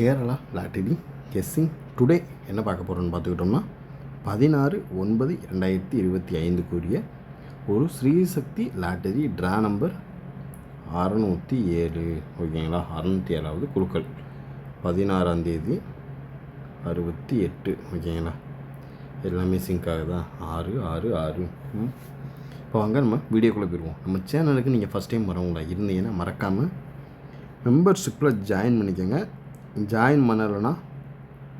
Kerala lottery guessing today என்ன பார்க்க போகிறோன்னு பார்த்துக்கிட்டோம்னா 16/9/2025 ஒரு ஸ்ரீசக்தி லாட்டரி ட்ரா நம்பர் 607. ஓகேங்களா, 607வது குழுக்கள் 16ஆம் தேதி 68. ஓகேங்களா, எல்லாமே சிங்க் ஆகுதா? 666. இப்போ வாங்க நம்ம வீடியோக்குள்ளே போயிடுவோம். நம்ம சேனலுக்கு நீங்கள் ஃபஸ்ட் டைம் வரவங்களா இருந்தீங்கன்னா மறக்காமல் மெம்பர்ஷிப்பில் ஜாயின் பண்ணிக்கோங்க. ஜாயின் பண்ணலைன்னா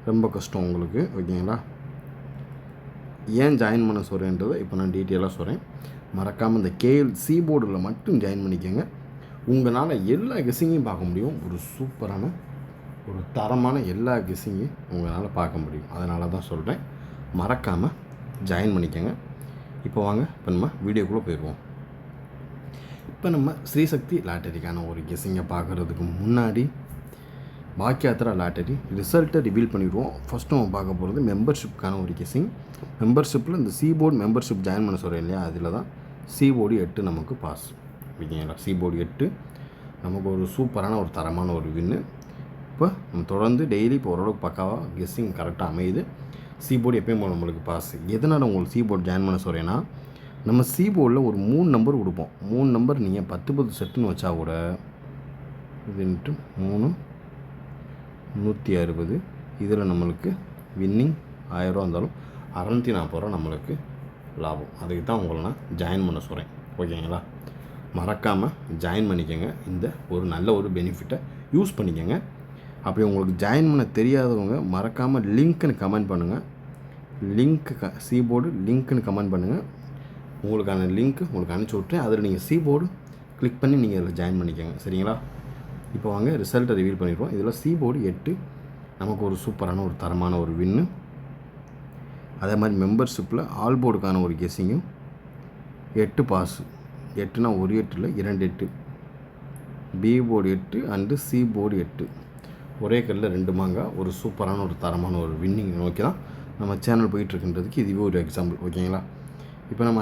ரொம்ப கஷ்டம் உங்களுக்கு. ஓகேங்களா, ஏன் ஜாயின் பண்ண சொல்கிறேன்றதை இப்போ நான் டீட்டெயிலாக சொல்கிறேன். மறக்காமல் இந்த கேஎல்சி போர்டில் மட்டும் ஜாயின் பண்ணிக்கோங்க. உங்களால் எல்லா கெஸ்ஸிங்கையும் பார்க்க முடியும். ஒரு சூப்பரான ஒரு தரமான எல்லா கெஸ்ஸிங்கையும் உங்களால் பார்க்க முடியும். அதனால தான் சொல்கிறேன், மறக்காமல் ஜாயின் பண்ணிக்கோங்க. இப்போ வாங்க இப்போ நம்ம வீடியோக்குள்ளே போயிடுவோம். இப்போ நம்ம ஸ்ரீசக்தி லாட்டரிக்கான ஒரு கெஸ்ஸிங்கை பார்க்குறதுக்கு முன்னாடி பாக்கியாத்ரா லாட்டரி ரிசல்ட்டை ரிவீல் பண்ணிடுவோம். ஃபஸ்ட்டு நம்ம பார்க்க போகிறது மெம்பர்ஷிப்புக்கான ஒரு கெஸ்ஸிங். மெம்பர்ஷிப்பில் இந்த சிபோர்டு மெம்பர்ஷிப் ஜாயின் பண்ண சொல்கிறேன் இல்லையா, அதில் தான் சிபோர்டு 8 நமக்கு பாஸ். ஓகேங்களா, சிபோர்டு 8 நமக்கு ஒரு சூப்பரான ஒரு தரமான ஒரு வின்னு. இப்போ நம்ம தொடர்ந்து டெய்லி இப்போ ஓரளவுக்கு பக்காவாக கெஸ்ஸிங் கரெக்டாக அமையுது. சிபோர்டு எப்பயும் போல் நம்மளுக்கு பாஸ். எதனால் உங்களுக்கு சிபோர்டு ஜாயின் பண்ண சொல்கிறேன்னா, நம்ம சிபோர்டில் ஒரு 3 நம்பர் கொடுப்போம். 3 நம்பர் நீங்கள் 10 செட்டுன்னு வச்சா கூட இது 3 160. இதில் நம்மளுக்கு வின்னிங் 1000 ரூபா இருந்தாலும் 640 ரூபா நம்மளுக்கு லாபம். அதுக்கு தான் உங்களை நான் ஜாயின் பண்ண சொல்கிறேன். ஓகேங்களா, மறக்காமல் ஜாயின் பண்ணிக்கோங்க. இந்த ஒரு நல்ல ஒரு பெனிஃபிட்டை யூஸ் பண்ணிக்கோங்க. அப்படி உங்களுக்கு ஜாயின் பண்ண தெரியாதவங்க மறக்காமல் லிங்க்னு கமெண்ட் பண்ணுங்கள். சிபோர்டு லிங்க்னு கமெண்ட் பண்ணுங்கள். உங்களுக்கான லிங்க் உங்களுக்கு அனுப்பிச்சி விட்றேன். அதில் நீங்கள் சிபோர்டு கிளிக் பண்ணி நீங்கள் அதில் ஜாயின் பண்ணிக்கோங்க. சரிங்களா, இப்போ வாங்க ரிசல்ட்டை ரிவீல் பண்ணிடுவோம். இதில் சிபோர்டு 8 நமக்கு ஒரு சூப்பரான ஒரு தரமான ஒரு வின்னு. அதே மாதிரி மெம்பர்ஷிப்பில் ஆல் போர்டுக்கான ஒரு கெஸ்ஸிங்கும் 8 பாஸு. 8னா ஒரு 8 இல்லை, 2 8. B board 8 and C board 8. ஒரே கல்லில் 2 மாங்காய். ஒரு சூப்பரான ஒரு தரமான ஒரு வின்னிங் நோக்கி தான் நம்ம சேனல் போயிட்டுருக்குன்றதுக்கு இதுவே ஒரு எக்ஸாம்பிள். ஓகேங்களா, இப்போ நம்ம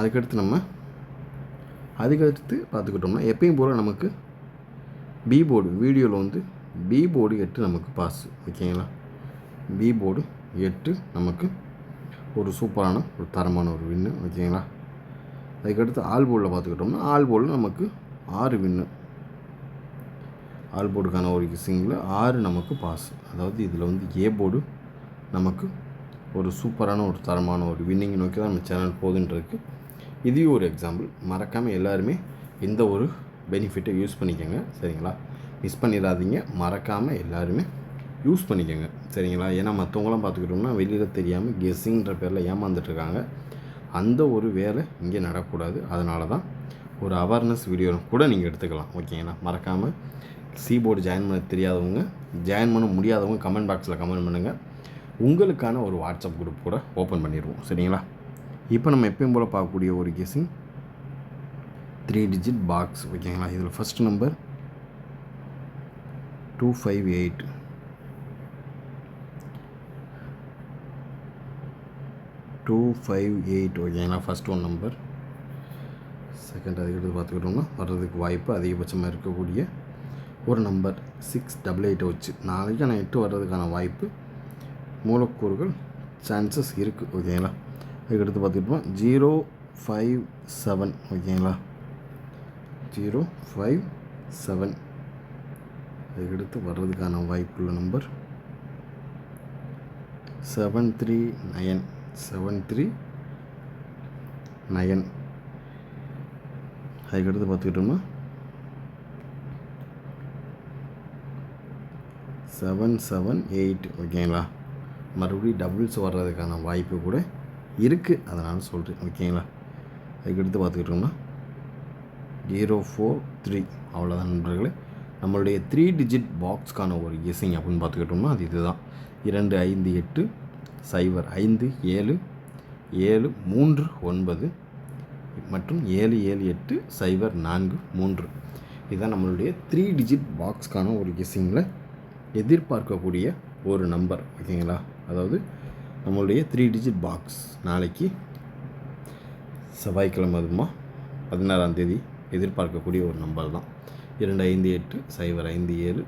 அதுக்கடுத்து பார்த்துக்கிட்டோம்னா எப்பயும் போல் நமக்கு பி போர்டு வீடியோவில் வந்து பி போர்டு 8 நமக்கு பாஸ். ஓகேங்களா, பி போர்டு 8 நமக்கு ஒரு சூப்பரான ஒரு தரமான ஒரு வின்னு. ஓகேங்களா, அதுக்கடுத்து ஆல் போர்டில் பார்த்துக்கிட்டோம்னா ஆல் போர்டில் நமக்கு 6 வின்னு. ஆல் போர்டுக்கான ஒரு கெஸ்ஸிங்கில் 6 நமக்கு பாஸ். அதாவது இதில் வந்து ஏ போர்டு நமக்கு ஒரு சூப்பரான ஒரு தரமான ஒரு வின்னிங் நோக்கி தான் நம்ம சேனல் போகுதுன்றதுக்கு இதுவும் ஒரு எக்ஸாம்பிள். மறக்காமல் எல்லாருமே இந்த ஒரு பெனிஃபிட்டை யூஸ் பண்ணிக்கோங்க. சரிங்களா, மிஸ் பண்ணிடாதீங்க. மறக்காமல் எல்லாருமே யூஸ் பண்ணிக்கோங்க. சரிங்களா, ஏன்னா மற்றவங்களாம் பார்த்துக்கிட்டோம்னா வெளியில் தெரியாமல் கெஸ்ஸிங்கிற பேரில் ஏமாந்துட்டுருக்காங்க. அந்த ஒரு வேலை இங்கே நடக்கக்கூடாது. அதனால தான் ஒரு அவேர்னஸ் வீடியோ கூட நீங்கள் எடுத்துக்கலாம். ஓகேங்களா, மறக்காமல் சிபோர்டு ஜாயின் பண்ண தெரியாதவங்க, ஜாயின் பண்ண முடியாதவங்க கமெண்ட் பாக்ஸில் கமெண்ட் பண்ணுங்கள். உங்களுக்கான ஒரு வாட்ஸ்அப் குரூப் கூட ஓப்பன் பண்ணிடுவோம். சரிங்களா, இப்போ நம்ம எப்பயும் போல் பார்க்கக்கூடிய ஒரு கெஸ்ஸிங் 3 டிஜிட் பாக்ஸ். ஓகேங்களா, இதில் ஃபஸ்ட் நம்பர் 258. 258. ஓகேங்களா, ஃபஸ்ட் ஒன் நம்பர். செகண்ட் அதுக்கடுத்து பார்த்துக்கிட்டோம்னா வர்றதுக்கு வாய்ப்பு அதிகபட்சமாக இருக்கக்கூடிய ஒரு நம்பர் 688 வச்சு நாளைக்கான 8 வர்றதுக்கான வாய்ப்பு மூலக்கூறுகள் சான்சஸ் இருக்குது. ஓகேங்களா, அதுக்கடுத்து பார்த்துக்கிட்டோம்னா 057. ஓகேங்களா, 057. அதுக்கடுத்து வர்றதுக்கான வாய்ப்புள்ள நம்பர் 739. 739. அதுக்கடுத்து பார்த்துக்கிட்டோம்னா 778. ஓகேங்களா, மறுபடியும் டபுள்ஸ் வர்றதுக்கான வாய்ப்பு கூட இருக்குது. அதனால் சொல்கிறேன். ஓகேங்களா, அதுக்கடுத்து பார்த்துக்கிட்டோம்னா 043. அவ்வளோதான் நண்பர்களே. நம்மளுடைய 3 டிஜிட் பாக்ஸ்க்கான ஒரு கெஸ்ஸிங் அப்படின்னு பார்த்துக்கிட்டோம்னா அது இதுதான். 258 05 7 7 3 9 மற்றும் 778 04 3. இதுதான் நம்மளுடைய 3 டிஜிட் பாக்ஸ்க்கான ஒரு கெஸ்ஸிங்கில் எதிர்பார்க்கக்கூடிய ஒரு நம்பர். ஓகேங்களா, அதாவது நம்மளுடைய 3 டிஜிட் பாக்ஸ் நாளைக்கு செவ்வாய்க்கிழமை அதுமா 16ஆம் தேதி எதிர்பார்க்கக்கூடிய ஒரு நம்பர் தான். 258 05 7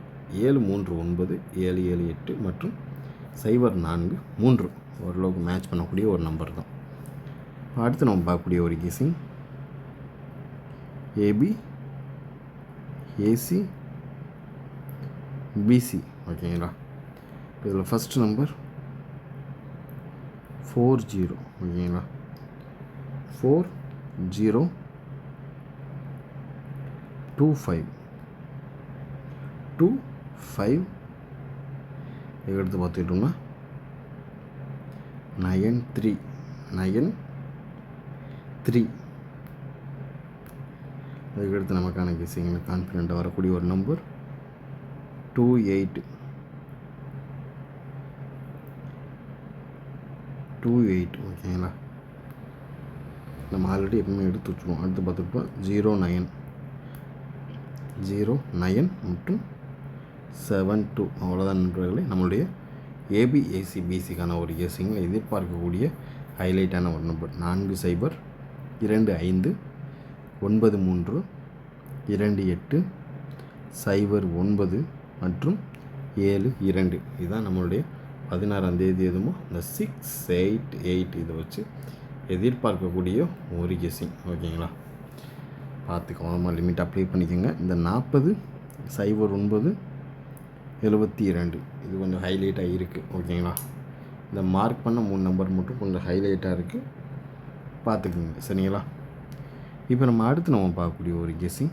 739 778 மற்றும் 043 ஓரளவுக்கு மேட்ச் பண்ணக்கூடிய ஒரு நம்பர் தான். அடுத்து நம்ம பார்க்கக்கூடிய ஒரு கெஸ்ஸிங் ஏபி ஏசி பிசி. ஓகேங்களா, இதில் ஃபஸ்ட்டு நம்பர் 40. ஓகேங்களா, 4025 எடுத்து பார்த்துக்கிட்டோம்னா 93 அதுக்கடுத்து நமக்கான கெஸ்ஸிங்கில் கான்ஃபிடெண்ட்டாக வரக்கூடிய ஒரு நம்பர் 28. ஓகேங்களா, நம்ம ஆல்ரெடி எப்பவுமே எடுத்து வச்சுருவோம். அடுத்து பார்த்துக்கிட்டோம் 09 மற்றும் 72. அவ்வளோதான் நண்பர்களே, நம்மளுடைய ஏபிஏசிபிசிக்கான ஒரு கெஸ்ஸிங்கில் எதிர்பார்க்கக்கூடிய ஹைலைட்டான ஒரு நம்பர் 40 25 93 28 09 மற்றும் 72. இதுதான் நம்மளுடைய 16ஆம் தேதி எதுமோ இந்த 688 இதை வச்சு எதிர்பார்க்கக்கூடிய ஒரு கெஸ்ஸிங். ஓகேங்களா, பார்த்து கவனமாக லிமிட் அப்ளை பண்ணிக்கோங்க. இந்த 40 09 72 இது கொஞ்சம் ஹைலைட்டாக இருக்குது. ஓகேங்களா, இந்த மார்க் பண்ண 3 நம்பர் மட்டும் கொஞ்சம் ஹைலைட்டாக இருக்குது, பார்த்துக்குங்க. சரிங்களா, இப்போ நம்ம அடுத்து நம்ம பார்க்கக்கூடிய ஒரு கெஸ்ஸிங்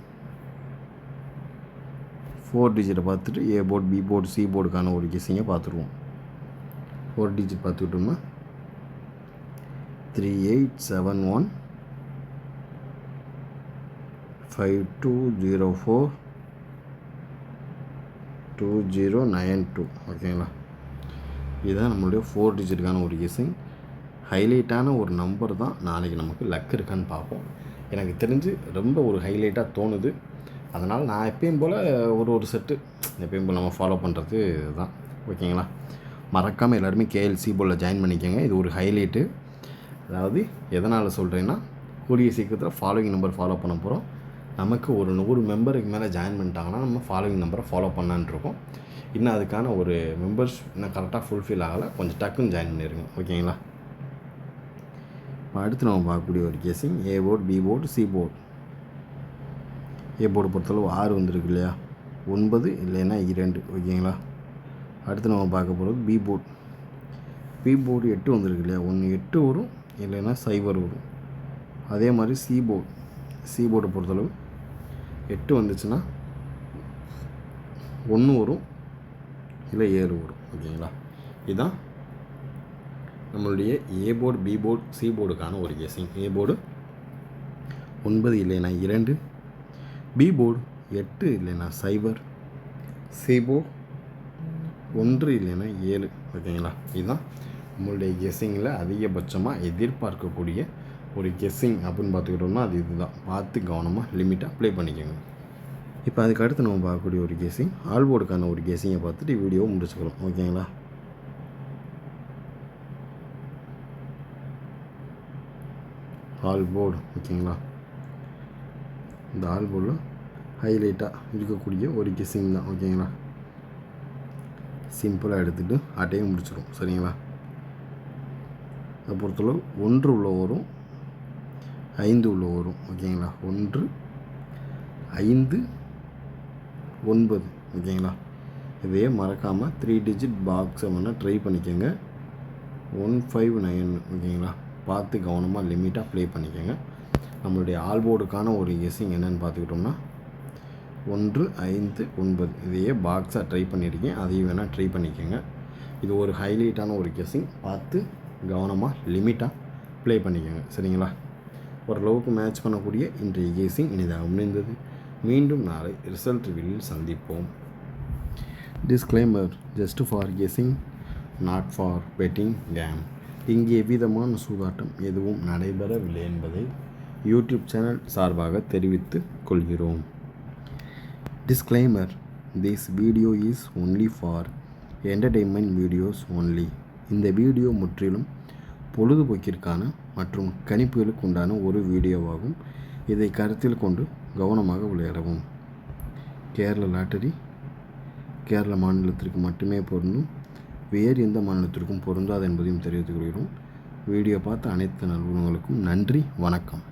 4 டிஜிட்டை பார்த்துட்டு A board B board C போர்டுக்கான ஒரு கெஸ்ஸிங்கை பார்த்துருவோம். 4 டிஜிட் பார்த்துக்கிட்டோம்னா 3871 5204 2092. ஓகேங்களா, இதுதான் நம்மளுடைய 4 டிஜிட்டுக்கான ஒரு கெஸ்ஸிங். ஹைலைட்டான ஒரு நம்பர் தான். நாளைக்கு நமக்கு லக் இருக்கான்னு பார்ப்போம். எனக்கு தெரிஞ்சு ரொம்ப ஒரு ஹைலைட்டாக தோணுது. அதனால் நான் எப்பயும் போல் ஒரு செட்டு எப்பயும் போல் நம்ம ஃபாலோ பண்ணுறது தான். ஓகேங்களா, மறக்காமல் எல்லாருமே கேஎல்சி போலில் ஜாயின் பண்ணிக்கோங்க. இது ஒரு ஹைலைட்டு. அதாவது எதனால் சொல்கிறேன்னா, கூடிய சீக்கிரத்தில் ஃபாலோவிங் நம்பர் ஃபாலோ பண்ண போகிறோம். நமக்கு ஒரு 100 மெம்பருக்கு மேலே ஜாயின் பண்ணிட்டாங்கன்னா நம்ம ஃபாலோவிங் நம்பரை ஃபாலோ பண்ணலான்ட்ருக்கோம். இன்னும் அதுக்கான ஒரு மெம்பர்ஸ் இன்னும் கரெக்டாக ஃபுல்ஃபில் ஆகலை. கொஞ்சம் டக்குன்னு ஜாயின் பண்ணிடுங்க. ஓகேங்களா, அடுத்து நம்ம பார்க்கக்கூடிய ஒரு casing A board B board C board. A board பொறுத்தளவு 6 வந்துருக்கு இல்லையா, 9 இல்லைன்னா 2. ஓகேங்களா, அடுத்து நம்ம பார்க்க போகிறது பி போர்டு. பி போர்டு 8 வந்துருக்கு இல்லையா, 1 8 வரும் இல்லைன்னா 0 வரும். அதே மாதிரி சி போர்டு பொறுத்தளவு 8 வந்துச்சுன்னா 1 வரும் இல்லை 7 வரும். ஓகேங்களா, இதுதான் நம்மளுடைய A board B board C போர்டுக்கான ஒரு கெஸ்ஸிங். ஏ போர்டு 9 இல்லைன்னா 2, பி போர்டு 8 இல்லைன்னா 0, சி போர்டு 1 இல்லைன்னா 7. ஓகேங்களா, இதுதான் நம்மளுடைய கெஸ்ஸிங்கில் அதிகபட்சமாக எதிர்பார்க்கக்கூடிய ஒரு கெஸ்ஸிங் அப்படின்னு பார்த்துக்கிட்டோம்னா அது இதுதான். பார்த்து கவனமாக லிமிட்டாக ப்ளே பண்ணிக்கோங்க. இப்போ அதுக்கு அடுத்து நம்ம பார்க்கக்கூடிய ஒரு கெஸ்ஸிங் ஆல் போர்டுக்கான ஒரு கெஸ்ஸிங்கை பார்த்துட்டு வீடியோவை முடிச்சுக்கிறோம். ஓகேங்களா, ஆல் போர்டு. ஓகேங்களா, இந்த ஆல் போர்டில் ஹைலைட்டாக இருக்கக்கூடிய ஒரு கெஸ்ஸிங் தான். ஓகேங்களா, சிம்பிளாக எடுத்துகிட்டு அட்டையும் முடிச்சிடும். சரிங்களா, அதை பொறுத்தளவு 1 உள்ள வரும் 5 உள்ள வரும். ஓகேங்களா, 1 5 9. ஓகேங்களா, இதையே மறக்காமல் 3 டிஜிட் பாக்ஸை வேணால் ட்ரை பண்ணிக்கோங்க. 159. ஓகேங்களா, பார்த்து கவனமாக லிமிட்டாக ப்ளே பண்ணிக்கோங்க. நம்மளுடைய ஆல் போர்டுக்கான ஒரு கெஸ்ஸிங் என்னென்னு பார்த்துக்கிட்டோம்னா 1 5 9 இதையே பாக்ஸாக ட்ரை பண்ணியிருக்கேன். அதையும் வேணால் ட்ரை பண்ணிக்கோங்க. இது ஒரு ஹைலைட்டான ஒரு கெஸ்ஸிங். பார்த்து கவனமாக லிமிட்டாக ப்ளே பண்ணிக்கோங்க. சரிங்களா, ஓரளவுக்கு மேட்ச் பண்ணக்கூடிய இன்றைய கெஸ்ஸிங் இனிதாக முடிந்தது. மீண்டும் நாளை ரிசல்ட் ரிவீலில் சந்திப்போம். Disclaimer: just for guessing, not for betting game. இங்கே எவ்விதமான சூதாட்டம் எதுவும் நடைபெறவில்லை என்பதை யூடியூப் சேனல் சார்பாக தெரிவித்துக் கொள்கிறோம். Disclaimer: This video is only for entertainment videos only. இந்த வீடியோ முற்றிலும் பொழுதுபோக்கிற்கான மற்றும் கணிப்புகளுக்கு உண்டான ஒரு வீடியோவாகும். இதை கருத்தில் கொண்டு கவனமாக விளையாடவும். கேரள லாட்டரி கேரள மாநிலத்திற்கு மட்டுமே பொருந்தும், வேறு எந்த மாநிலத்திற்கும் பொருந்தாது என்பதையும் தெரிவித்துக் கொள்கிறோம். வீடியோ பார்த்த அனைத்து நல்லுறவுகளுக்கும் நன்றி, வணக்கம்.